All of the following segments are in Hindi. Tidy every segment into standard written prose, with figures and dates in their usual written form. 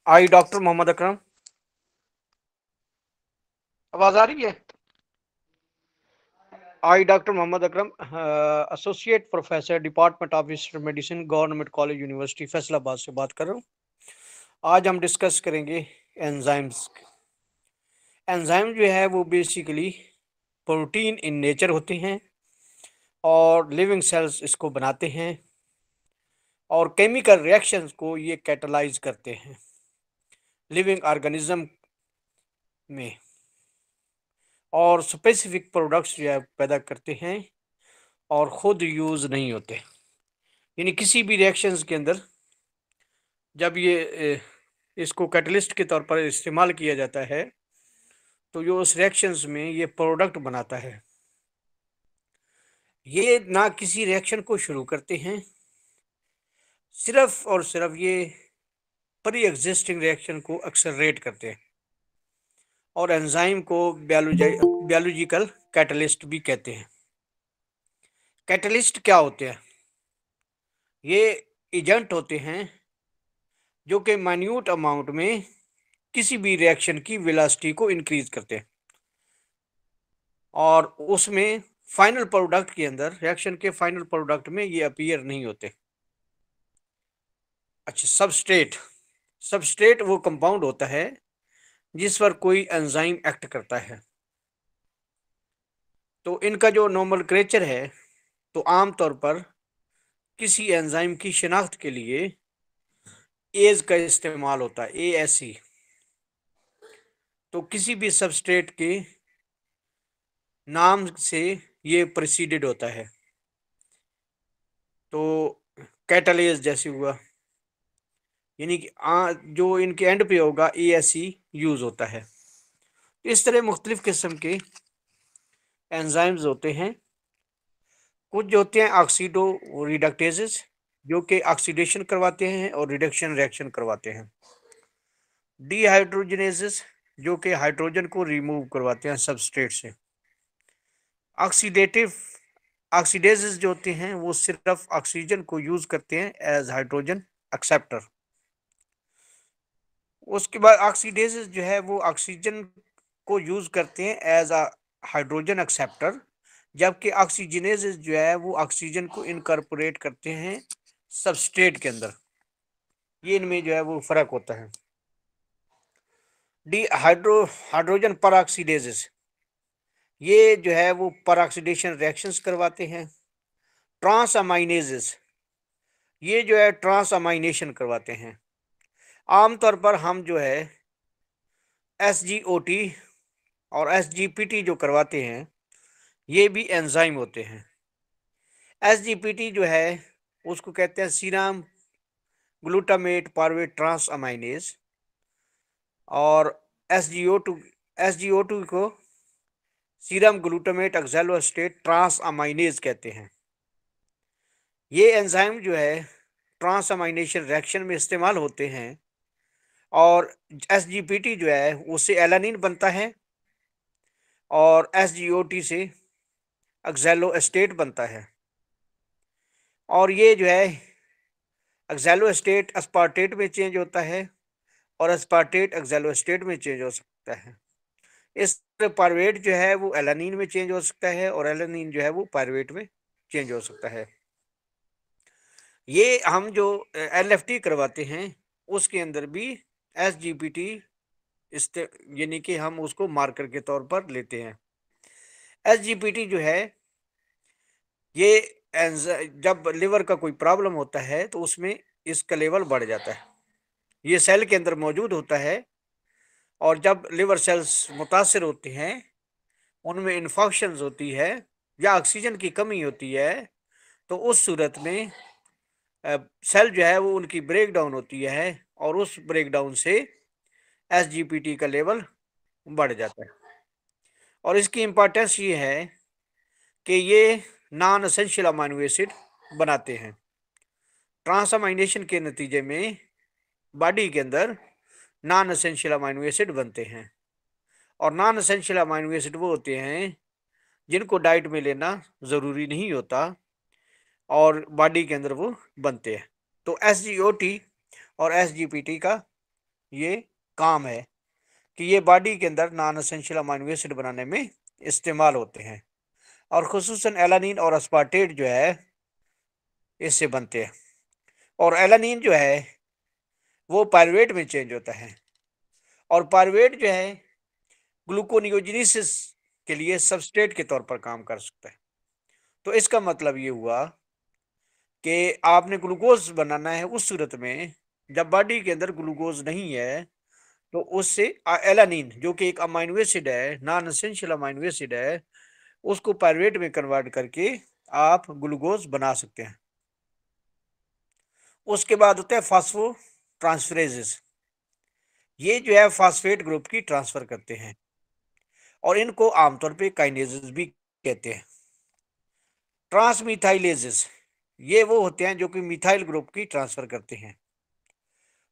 आई डॉक्टर मोहम्मद अकरम। आवाज आ रही है? I doctor Mohammad Akram, associate professor department of history medicine, government college university Faisalabad से बात कर रहा हूँ। आज हम डिस्कस करेंगे एंजाइम्स। एंजाइम जो है वो बेसिकली प्रोटीन इन नेचर होते हैं और लिविंग सेल्स इसको बनाते हैं और केमिकल रिएक्शंस को ये कैटलाइज करते हैं लिविंग ऑर्गेनिज्म में, और स्पेसिफिक प्रोडक्ट्स जो है पैदा करते हैं और खुद यूज़ नहीं होते। यानी किसी भी रिएक्शंस के अंदर जब ये इसको कैटलिस्ट के तौर पर इस्तेमाल किया जाता है तो जो उस रिएक्शंस में ये प्रोडक्ट बनाता है, ये ना किसी रिएक्शन को शुरू करते हैं, सिर्फ और सिर्फ ये प्री एग्जिस्टिंग रिएक्शन को एक्सेलरेट करते हैं। और एंजाइम को बायोलॉजिकल कैटलिस्ट भी कहते हैं। कैटलिस्ट क्या होते हैं? ये एजेंट होते हैं जो कि माइन्यूट अमाउंट में किसी भी रिएक्शन की वेलोसिटी को इंक्रीज करते हैं और उसमें फाइनल प्रोडक्ट के अंदर, रिएक्शन के फाइनल प्रोडक्ट में ये अपीयर नहीं होते। अच्छा, सबस्ट्रेट। सबस्ट्रेट वो कंपाउंड होता है जिस पर कोई एंजाइम एक्ट करता है। तो इनका जो नोमेनक्लेचर है, तो आमतौर पर किसी एंजाइम की शिनाख्त के लिए एज का इस्तेमाल होता है, ASE। तो किसी भी सबस्ट्रेट के नाम से ये प्रेसिडेड होता है। तो कैटलेज जैसे हुआ, यानी कि जो इनके एंड पे होगा ASE यूज होता है। इस तरह मुख्तलिफ किस्म के एंजाइम्स होते हैं। कुछ जो होते हैं ऑक्सीडो रिडक्टेजेस, जो कि ऑक्सीडेशन करवाते हैं और रिडक्शन रिएक्शन करवाते हैं। डिहाइड्रोजनेजेस, जो कि हाइड्रोजन को रिमूव करवाते हैं सबस्ट्रेट से। ऑक्सीडेटिव ऑक्सीडेजेस जो होते हैं वो सिर्फ ऑक्सीजन को यूज करते हैं एज हाइड्रोजन एक्सेप्टर। उसके बाद ऑक्सीडेजेस जो है वो ऑक्सीजन को यूज करते हैं एज अ हाइड्रोजन एक्सेप्टर, जबकि ऑक्सीजनेजेस जो है वो ऑक्सीजन को इनकॉर्पोरेट करते हैं सबस्ट्रेट के अंदर। ये इनमें जो है वो फर्क होता है। डी हाइड्रोजन पर ऑक्सीडेजेस, ये जो है वो पर ऑक्सीडेशन रिएक्शंस करवाते हैं। ट्रांस अमाइनेजेस, ये जो है ट्रांस अमाइनेशन करवाते हैं। आमतौर पर हम जो है SGOT और SGPT जो करवाते हैं, ये भी एंजाइम होते हैं। SGPT जो है उसको कहते हैं सीरम ग्लूटामेट पारवेट ट्रांस अमाइनेज, और SGO2 को सीरम ग्लूटामेट ऑक्सैलोएस्टेट ट्रांस अमाइनेज कहते हैं। ये एंजाइम जो है ट्रांस अमाइनेशन रिएक्शन में इस्तेमाल होते हैं, और SGPT जो है उससे एलानिन बनता है और SGOT से ऑक्सैलोएस्टेट बनता है। और ये जो है ऑक्सैलोएस्टेट एस्पार्टेट में चेंज होता है और एस्पार्टेट ऑक्सैलोएस्टेट में चेंज हो सकता है। इस पायरुवेट जो है वो एलानिन में चेंज हो सकता है और एलानिन जो है वो पायरुवेट में चेंज हो सकता है। ये हम जो LFT करवाते हैं उसके अंदर भी SGPT यानी कि हम उसको मार्कर के तौर पर लेते हैं। SGPT जो है ये जब लिवर का कोई प्रॉब्लम होता है तो उसमें इसका लेवल बढ़ जाता है। ये सेल के अंदर मौजूद होता है और जब लिवर सेल्स मुतासर होते हैं, उनमें इन्फेक्शंस होती है या ऑक्सीजन की कमी होती है, तो उस सूरत में सेल जो है वो उनकी ब्रेक डाउन होती है और उस ब्रेक डाउन से SGPT का लेवल बढ़ जाता है। और इसकी इम्पोर्टेंस ये है कि ये नॉन एसेंशियल अमाइनो एसिड बनाते हैं। ट्रांसअमाइनेशन के नतीजे में बॉडी के अंदर नॉन एसेंशियल अमाइनो एसिड बनते हैं, और नॉन एसेंशियल अमाइनो एसिड वो होते हैं जिनको डाइट में लेना ज़रूरी नहीं होता और बॉडी के अंदर वो बनते हैं। तो SGOT और SGPT का ये काम है कि ये बॉडी के अंदर नॉन एसेंशियल अमाइनो एसिड बनाने में इस्तेमाल होते हैं, और खुसूसन एलानिन और अस्पार्टेट जो है इससे बनते हैं। और एलानिन जो है वो पायरुवेट में चेंज होता है, और पायरुवेट जो है ग्लूकोनियोजेनेसिस के लिए सबस्ट्रेट के तौर पर काम कर सकता है। तो इसका मतलब ये हुआ कि आपने ग्लूकोज बनाना है उस सूरत में जब बॉडी के अंदर ग्लूकोज नहीं है, तो उससे एलानिन जो कि एक अमाइनो एसिड है, नॉन एसेंशियल अमाइनो एसिड है, उसको पायरुवेट में कन्वर्ट करके आप ग्लूकोज बना सकते हैं। उसके बाद होता है फास्फो ट्रांसफरेजेस। ये जो है फास्फेट ग्रुप की ट्रांसफर करते हैं, और इनको आमतौर पे काइनेजेस भी कहते हैं। ट्रांसमिथाइलेजेस ये वो होते हैं जो कि मिथाइल ग्रुप की ट्रांसफर करते हैं।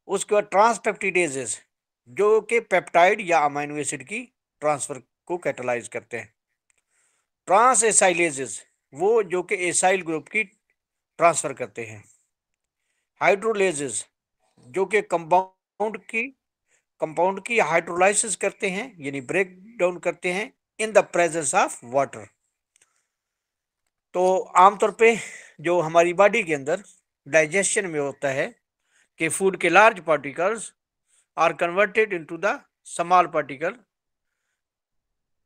उसके बाद ट्रांसपेप्टिडेजेस जो कि पेप्टाइड या अमाइनो एसिड की ट्रांसफर को कैटालाइज करते हैं। ट्रांस एसाइलेजेस वो जो कि एसाइल ग्रुप की ट्रांसफर करते हैं। हाइड्रोलेजेस जो कि कंपाउंड की हाइड्रोलाइसिस करते हैं, यानी ब्रेक डाउन करते हैं in the presence of water. तो आमतौर पे जो हमारी बॉडी के अंदर डाइजेशन में होता है कि फूड के large particles are converted into the small particle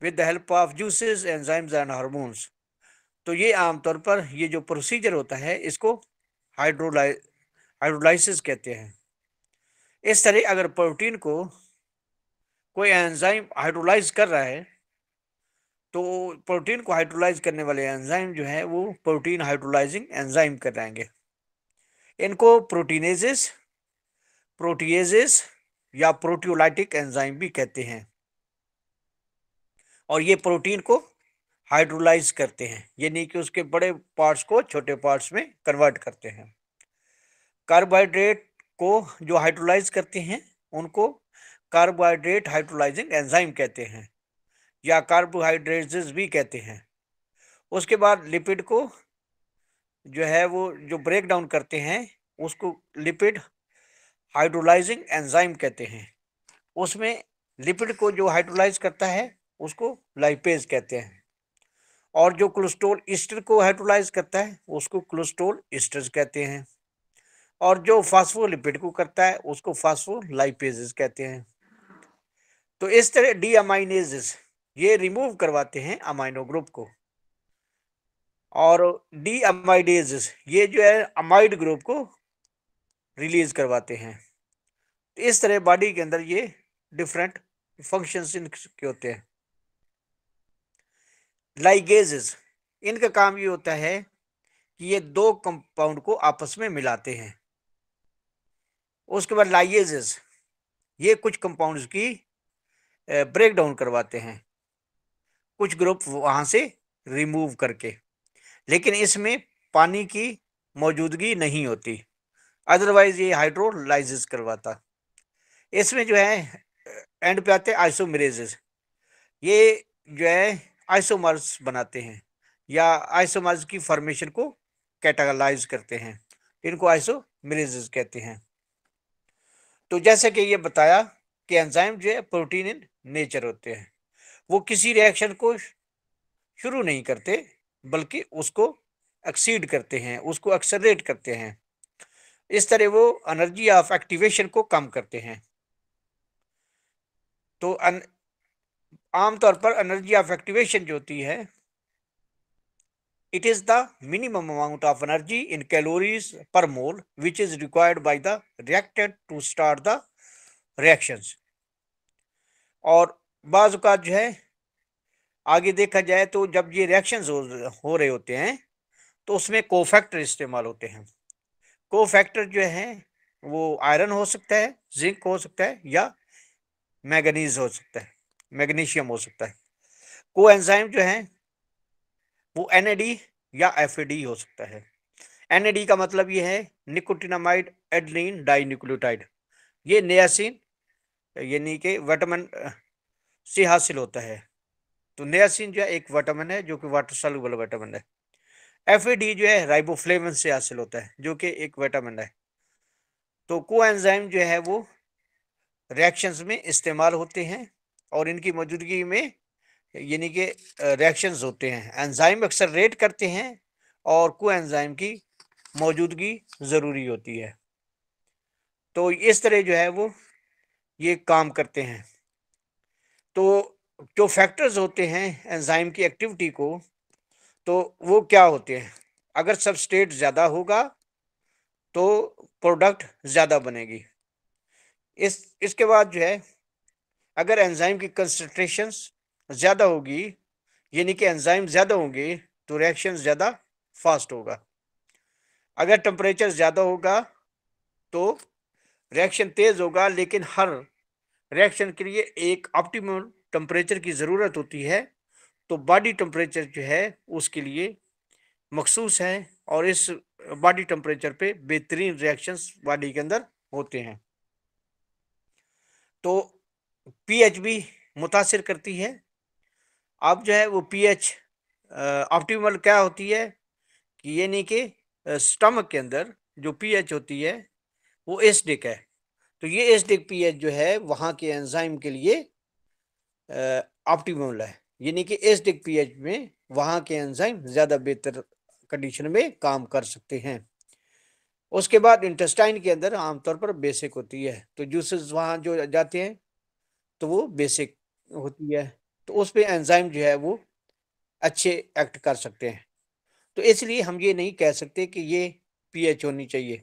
with the help of juices, enzymes and hormones. तो ये आमतौर पर ये जो प्रोसीजर होता है इसको हाइड्रोलाइसिस कहते हैं। इस तरह अगर प्रोटीन को कोई एंजाइम हाइड्रोलाइज कर रहा है, तो प्रोटीन को हाइड्रोलाइज करने वाले एंजाइम जो है वो प्रोटीन हाइड्रोलाइजिंग एंजाइम कहलाएंगे। इनको प्रोटीनेजेस, प्रोटीएजेस या प्रोटियोलाइटिक एंजाइम भी कहते हैं, और ये प्रोटीन को हाइड्रोलाइज करते हैं, यानी कि उसके बड़े पार्ट्स को छोटे पार्ट्स में कन्वर्ट करते हैं। कार्बोहाइड्रेट को जो हाइड्रोलाइज करते हैं उनको कार्बोहाइड्रेट हाइड्रोलाइजिंग एंजाइम कहते हैं, या कार्बोहाइड्रेट्स भी कहते हैं। उसके बाद लिपिड को जो है वो जो ब्रेक डाउन करते हैं उसको लिपिड हाइड्रोलाइजिंग एंजाइम कहते हैं। उसमें लिपिड को जो हाइड्रोलाइज करता है उसको लाइपेज कहते हैं, और जो कोलेस्ट्रॉल ईस्टर को हाइड्रोलाइज करता है उसको कोलेस्ट्रॉल ईस्टर्स कहते हैं, और जो फास्फोलिपिड को करता है उसको फास्फोलाइपेजेस कहते हैं। तो इस तरह डी अमाइनेजेस ये रिमूव करवाते हैं अमाइनो ग्रुप को, और डी अमाइडेजेस ये जो है अमाइड ग्रुप को रिलीज करवाते हैं। तो इस तरह बॉडी के अंदर ये डिफरेंट फंक्शंस इनके होते हैं। लाइगेजेस इनका काम ये होता है कि ये दो कंपाउंड को आपस में मिलाते हैं। उसके बाद लाइगेजेस ये कुछ कंपाउंड्स की ब्रेक डाउन करवाते हैं, कुछ ग्रुप वहां से रिमूव करके, लेकिन इसमें पानी की मौजूदगी नहीं होती, अदरवाइज ये हाइड्रोलाइसिस करवाता। इसमें जो है एंड पे आते हैं आइसोमेरेजेस। ये जो है आइसोमर्स बनाते हैं या आइसोमर्स की फॉर्मेशन को कैटालाइज करते हैं, इनको आइसोमेरेजेस कहते हैं। तो जैसे कि ये बताया कि एंजाइम जो है प्रोटीन इन नेचर होते हैं, वो किसी रिएक्शन को शुरू नहीं करते बल्कि उसको एक्सीड करते हैं, उसको एक्सेलरेट करते हैं। इस तरह वो एनर्जी ऑफ एक्टिवेशन को कम करते हैं। तो आमतौर पर एनर्जी ऑफ एक्टिवेशन जो होती है, it is the minimum amount of energy in calories per mole which is required by the reactant to start the reactions। और बाज़ औक़ात जो है आगे देखा जाए तो जब ये रिएक्शंस हो रहे होते हैं तो उसमें कोफैक्टर इस्तेमाल होते हैं। कोफैक्टर जो है वो आयरन हो सकता है, जिंक हो सकता है, या मैग्नीज हो सकता है, मैग्नीशियम हो सकता है। कोएंजाइम जो है वो NAD या FAD हो सकता है। NAD का मतलब ये है निकोटिनामाइड एडेनिन डाइन्यूक्लियोटाइड। ये नियासिन यानी कि विटामिन से हासिल होता है। तो नियासिन जो है एक विटामिन है जो कि वाटर सॉल्युबल विटामिन है। FAD जो है राइबोफ्लेविन से हासिल होता है जो कि एक विटामिन है। तो कोएंजाइम जो है वो रिएक्शंस में इस्तेमाल होते हैं और इनकी मौजूदगी में यानी कि रिएक्शंस होते हैं। एंजाइम एक्सेलरेट करते हैं और कोएंजाइम की मौजूदगी ज़रूरी होती है। तो इस तरह जो है वो ये काम करते हैं। तो जो फैक्टर्स होते हैं एंजाइम की एक्टिविटी को, तो वो क्या होते हैं? अगर सबस्ट्रेट ज़्यादा होगा तो प्रोडक्ट ज़्यादा बनेगी। इसके बाद जो है, अगर एंजाइम की कंसंट्रेशंस ज़्यादा होगी, यानी कि एंजाइम ज़्यादा होंगे, तो रिएक्शन ज़्यादा फास्ट होगा। अगर टेम्परेचर ज़्यादा होगा तो रिएक्शन तेज़ होगा, लेकिन हर रिएक्शन के लिए एक ऑप्टिमम टेम्परेचर की ज़रूरत होती है। तो बॉडी टेम्परेचर जो है उसके लिए मखसूस है और इस बॉडी टेम्परेचर पे बेहतरीन रिएक्शंस बॉडी के अंदर होते हैं। तो पीएच भी मुतासिर करती है। अब जो है वो पीएच ऑप्टिमल क्या होती है कि ये नहीं कि स्टमक के अंदर जो पीएच होती है वो एसिडिक है। तो ये एसिडिक पीएच जो है वहाँ के एंजाइम के लिए ऑप्टिमल है, यानी कि एसिडिक पीएच में वहाँ के एंजाइम ज़्यादा बेहतर कंडीशन में काम कर सकते हैं। उसके बाद इंटेस्टाइन के अंदर आमतौर पर बेसिक होती है, तो जूसेस वहाँ जो जाते हैं तो वो बेसिक होती है, तो उस पे एंजाइम जो है वो अच्छे एक्ट कर सकते हैं। तो इसलिए हम ये नहीं कह सकते कि ये पीएच होनी चाहिए।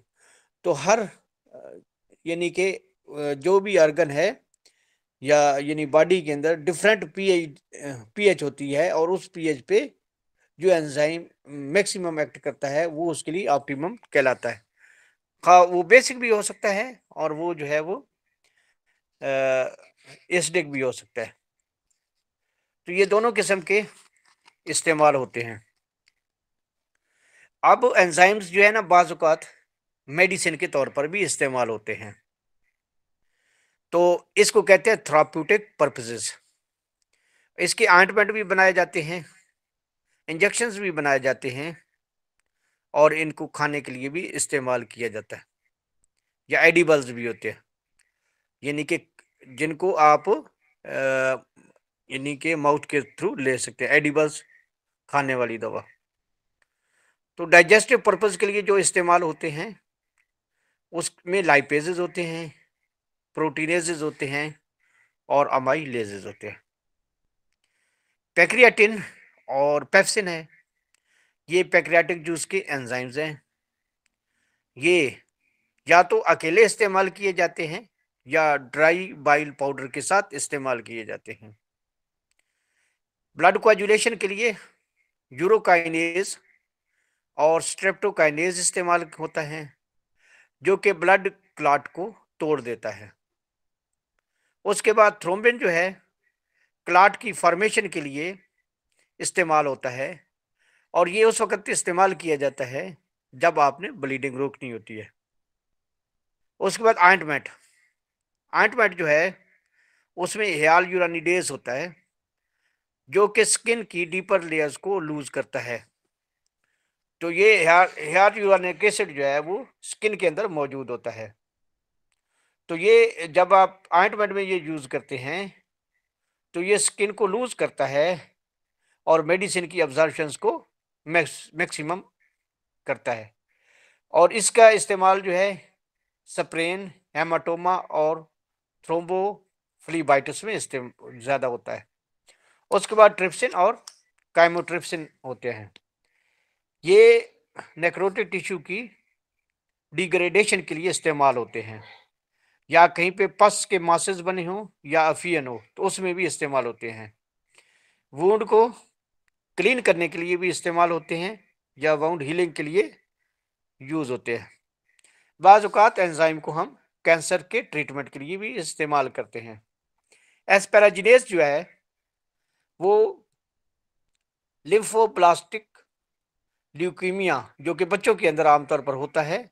तो हर यानी कि जो भी ऑर्गन है या यानी बॉडी के अंदर डिफरेंट पीएच होती है और उस पीएच पे जो एंजाइम मैक्सिमम एक्ट करता है वो उसके लिए ऑप्टिमम कहलाता है। हाँ, वो बेसिक भी हो सकता है और वो जो है वो एसिडिक भी हो सकता है। तो ये दोनों किस्म के इस्तेमाल होते हैं। अब एंजाइम्स जो है ना बाज़ औक़ात मेडिसिन के तौर पर भी इस्तेमाल होते हैं। तो इसको कहते हैं थेराप्यूटिक पर्पसेस। इसके ऑइंटमेंट भी बनाए जाते हैं, इंजेक्शंस भी बनाए जाते हैं और इनको खाने के लिए भी इस्तेमाल किया जाता है, या एडिबल्स भी होते हैं, यानी कि जिनको आप यानी कि माउथ के थ्रू ले सकते हैं, एडिबल्स खाने वाली दवा। तो डाइजेस्टिव पर्पस के लिए जो इस्तेमाल होते हैं उसमें लाइपेजेस होते हैं, प्रोटीनेजेस होते हैं और अमाइलेजेस होते हैं। पैक्रियाटिन और पेप्सिन है, ये पैक्रियाटिक जूस के एंजाइम्स हैं। ये या तो अकेले इस्तेमाल किए जाते हैं या ड्राई बाइल पाउडर के साथ इस्तेमाल किए जाते हैं। ब्लड कोआगुलेशन के लिए यूरोकाइनेज और स्ट्रेप्टोकाइनेज इस्तेमाल होता है, जो कि ब्लड क्लॉट को तोड़ देता है। उसके बाद थ्रोम्बिन जो है क्लॉट की फॉर्मेशन के लिए इस्तेमाल होता है और ये उस वक्त इस्तेमाल किया जाता है जब आपने ब्लीडिंग रोकनी होती है। उसके बाद ऑइंटमेंट, ऑइंटमेंट जो है उसमें हियालुरोनिडेज होता है, जो कि स्किन की डीपर लेयर्स को लूज करता है। तो ये हियालुरोनिक एसिड जो है वो स्किन के अंदर मौजूद होता है। तो ये जब आप ऑइंटमेंट में ये यूज करते हैं तो ये स्किन को लूज करता है और मेडिसिन की अब्जॉर्प्शंस को मैक्सिमम करता है। और इसका इस्तेमाल जो है स्प्रेन, हेमाटोमा और थ्रोम्बोफ्लीबाइटिस में ज़्यादा होता है। उसके बाद ट्रिप्सिन और काइमोट्रिप्सिन होते हैं। ये नेक्रोटिक टिश्यू की डिग्रेडेशन के लिए इस्तेमाल होते हैं, या कहीं पे पस के मासेस बने हों या अफियन हो तो उसमें भी इस्तेमाल होते हैं। वुंड को क्लीन करने के लिए भी इस्तेमाल होते हैं या वाउंड हीलिंग के लिए यूज़ होते हैं। बाज़ औक़ात एंजाइम को हम कैंसर के ट्रीटमेंट के लिए भी इस्तेमाल करते हैं। एस्पैराजिनेस जो है वो लिम्फोब्लास्टिक ल्यूकीमिया, जो कि बच्चों के अंदर आमतौर पर होता है,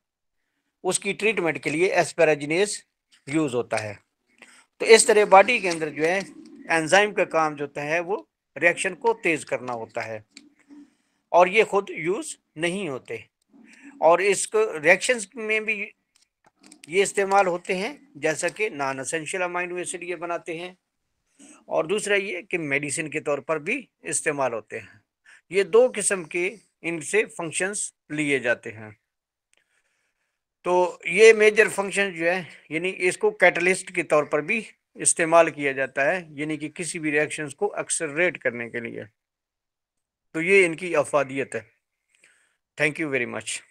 उसकी ट्रीटमेंट के लिए एस्पैराजिनेस यूज़ होता है। तो इस तरह बॉडी के अंदर जो है एंजाइम का काम जो होता है वो रिएक्शन को तेज़ करना होता है और ये खुद यूज़ नहीं होते। और इसको रिएक्शंस में भी ये इस्तेमाल होते हैं, जैसा कि नॉन एसेंशियल अमाइनो एसिड ये बनाते हैं, और दूसरा ये कि मेडिसिन के तौर पर भी इस्तेमाल होते हैं। ये दो किस्म के इनसे फंक्शंस लिए जाते हैं। तो ये मेजर फंक्शन जो है, यानी इसको कैटलिस्ट के तौर पर भी इस्तेमाल किया जाता है, यानी कि किसी भी रिएक्शंस को एक्सेलरेट करने के लिए। तो ये इनकी अफादियत है। Thank you very much.